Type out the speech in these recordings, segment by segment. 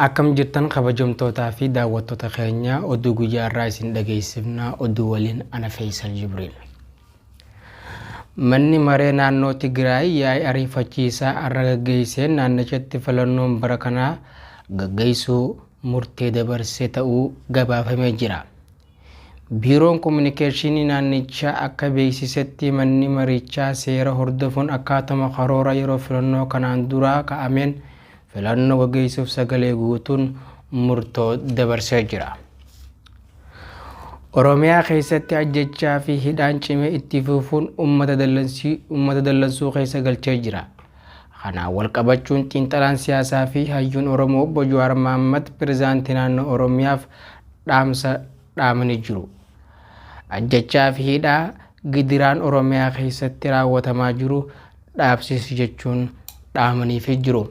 Akkam jirtan kabajamtootaa fi daawwattoota keenya oduu guyyaa irraa isin dhageessifna oduu waliin ana Faisal Jibril. Manni maree naannoo Tigraay yaa'ii ariifachiisaa har'a gaggeesseen naannichatti filannoon bara kanaa gaggeessuu murtee dabarsee ta'uu gabaafamee jira. Biiroon Kominikeeshinii naannichaa akka beeksisetti manni marichaa seera hordofuun akkaatuma karoora yeroo filannoo kanaan duraa ka'ameen filannoo gaggeessuuf sagalee guutuun murtoo dabarsee jira. Oromiyaa keessatti ajjechaa fi hidhaan cimee itti fufuun uummata dallansuu keessa galchee jira. Kanaan wal qabachuun xiinxalaan siyaasaa fi hayyuun Oromoo Obbo Jawaar Mohaammed pirezidaantii naannoo Oromiyaaf dhaamsa dhaamanii jiru. Ajjechaa fi hidhaa gidiraan Oromiyaa keessatti raawwatamaa jiru dhaabsisi jechuun dhaamaniif jiru.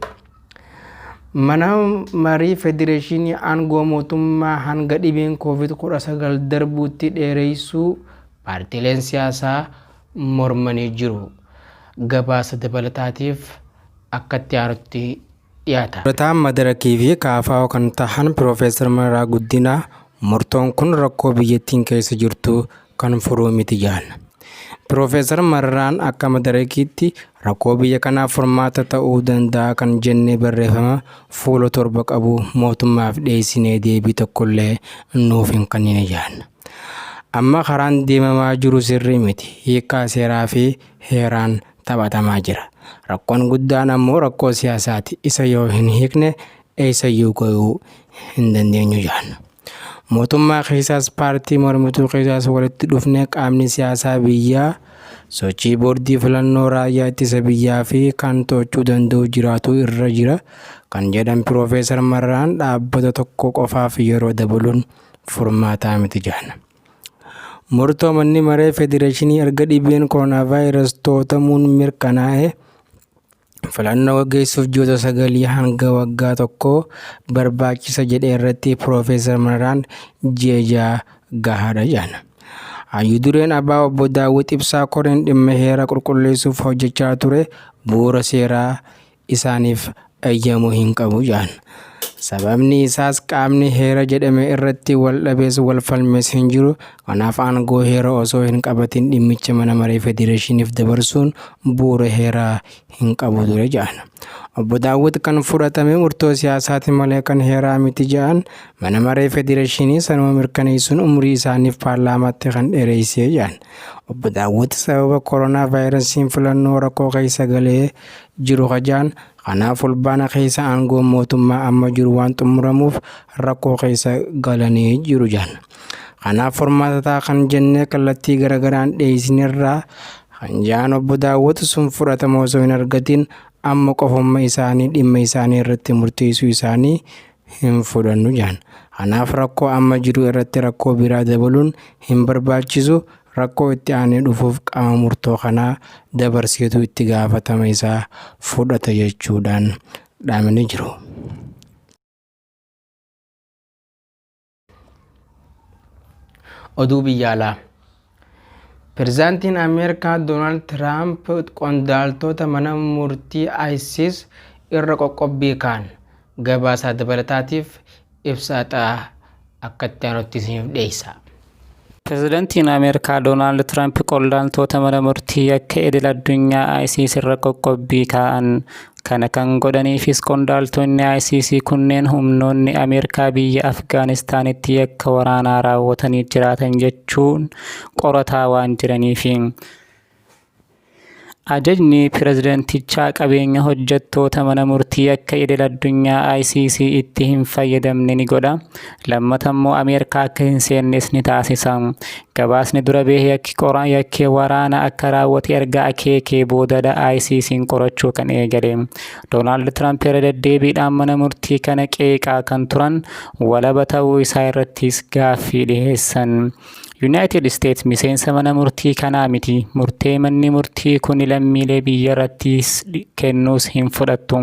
Mana marii federeeshinii aangoo mootummaa hanga dhibeen COVID-19 darbuutti dheereessuu paartiileen siyaasaa mormanii jiru. Gabaasa dabalataatiif akka itti aanutti dhiyaata. Durataan madarakii fi kaafaa kan tahan Piroofeesar Mararaa Guddinaa murtoon kun rakkoo biyyattiin keessa jirtu kan furuu miti jedhan. Piroofeesar Mararaan akka madarakiitti rakkoo biyya kanaaf furmaata ta'uu danda'a kan jennee barreeffama fuula torba qabu mootummaaf dhiyeessinee deebii tokkollee nuuf hin kennine jedhan. Amma karaan deemamaa jiru sirrii miti. Hiikaa seeraa fi heeraan taphatamaa jira. Rakkoon guddaan ammoo rakkoo siyaasaati. Isa yoo hin hiikne eessayyuu gahuu hin dandeenyu jedhan. Mootummaa keessaas paartii mormituu keessaas walitti dhufnee qaamni siyaasaa biyyaa sochii boordii filannoo raayyaa ittisa biyyaa fi kan to'achuu danda'u jiraatu irra jira kan jedhan Piroofeesar Mararaan dhaabbata tokko qofaaf yeroo dabaluun furmaataa miti jedhan. Murtoo manni maree federeeshinii erga dhibeen kooronaavaayirasii to'atamuun mirkanaa'e filannoo gaggeessuuf ji'oota 9 hanga waggaa tokko barbaachisa jedhe irratti Piroofeesar Mararaan ji'a 6 gahaadha jedhan. Hayyuu dureen Abaa Obbo Daawit Ibsaa koreen dhimma heera qulqulleessuuf hojjechaa ture bu'uura seeraa isaaniif eeyyamuu hin qabu jedhan. Sababni isaas qaamni heera jedhame irratti wal dhabees wal falmees hin jiru. Kanaaf aangoo heera osoo hin qabatin dhimmicha mana maree federeeshiniif dabarsuun bu'uura heeraa hin qabu ture jedhan. Obbo Daawit kan fudhatame murtoo siyaasaati malee kan heeraa miti jedhan. Mana maree federeeshinii sanuma mirkaneessuun umurii isaaniif paarlaamaatti kan dheereessee jedhan. Obbo Daawit sababa kooronaavaayirasiin filannoo rakkoo keessa galee jiru jedhan. Kanaaf fulbaana keessa aangoo mootummaa amma jiru waan xumuramuuf rakkoo keessa galanii jiru jedhan. Kanaaf furmaata kan jennee kallattii garagaraan dhiyeessinerraa kan jedhan Obbo Daawit sun fudhatama osoo hin argatin amma qofummaa isaanii dhimma isaanii irratti murteessuu isaanii hin fudhannu jedhan. Kanaaf rakkoo amma jiru irratti rakkoo biraa dabaluun hin barbaachisu. Rakkoo itti aanee dhufuuf qaama murtoo kanaa dabarseetu itti gaafatama isaa fudhata jechuudhaan dhaamanii jiru. Oduu biyya alaa. Pirezidaantiin Ameerikaa Doonaald Tiraamp qondaaltota mana murtii ISIS irra qoqqobbii kaan gabaasa dabalataatiif ibsa akka itti aanutti isiniif dhiyeessa. Pirezidaantiin Ameerikaa Doonaald Tiraamp qondaaltota mana murtii akka idil addunyaa ISIS irra qoqqobbii kaa'an. Kana kan godhaniifis qondaaltonni ISIS kunneen humnoonni Ameerikaa biyya Afgaanistaanitti yakka waraanaa raawwatanii jiraatan jechuun qorataa waan jiraniif. Ajajni pirezidaantichaa qabeenya hojjettoota mana murtii akka idil addunyaa ICC itti hin fayyadamne ni godha. Lammata immoo Ameerikaa akka hin seennes ni taasisa. Gabaasni dura bahee yakki waraana akka raawwate erga akeekee boodadha ICC'n qorachuu kan eegale. Doonaald Tiraamp irra deddeebiidhaan mana murtii kana qeeqaa kan turan walaba ta'uu isaa irrattis gaaffii dhiheessan. United States miseensa mana murtii kanaa miti. Murtee manni murtii kun lammiilee biyya irrattis kennuus hin fudhattu.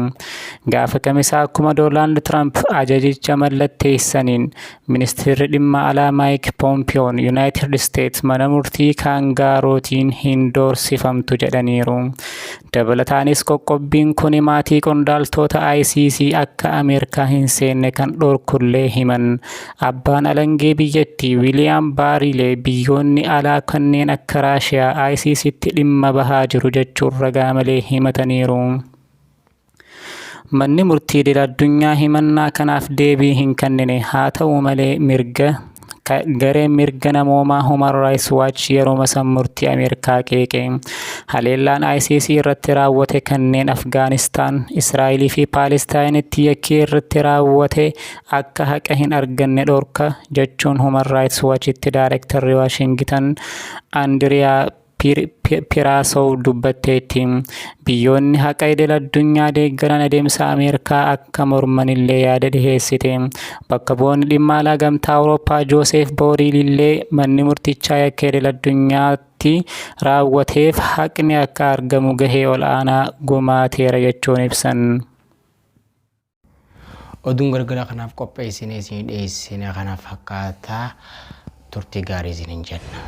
Gaafa kamisaa akkuma Donald Trump ajajicha mallatteessaniin ministeerri dhimma alaa Mike Pompeo United States mana murtii kaangaarootiin hin doorsifamtu jedhaniiru. Dabalataanis qoqqobbiin kun maatii qondaaltota ICC akka Ameerikaa hin seenne kan dhorkullee himan. Abbaan alangee biyyattii William Barrilee biyyoonni alaa kanneen akka Raashiyaa ICCtti dhimma bahaa jiru jechuun ragaa malee himataniiru. Manni murtii idil-addunyaa himannaa kanaaf deebii hin kennine. Haa ta'u malee gareen mirga namoomaa Human Rights Watch yeroo masan murtii Ameerikaa qeeqe. Haleellaan ICC irratti raawwate kanneen Afgaanistaan, Israa'elii fi Paalestaayinitti yakkii irratti raawwate akka haqa hin arganne dhorka jechuun Human Rights Watchitti Daayirektarri Waashingtan Andiriyaa Piraasow dubbatteetti. Biyyoonni haqa idil-addunyaa deeggaran adeemsa Ameerikaa akka mormanillee yaada dhiheessite. Bakka bu'oonni dhimma alaa gamtaa Awurooppaa Joosef Booriil illee manni murtichaa yakka idil-addunyaatti raawwateef haqni akka argamu gahee ol'aanaa gumaateera jechuun ibsan. Oduun galgala kanaaf qopheessinee isin dhiyeessine kanaaf akkaataa turtii gaarii isin jenna.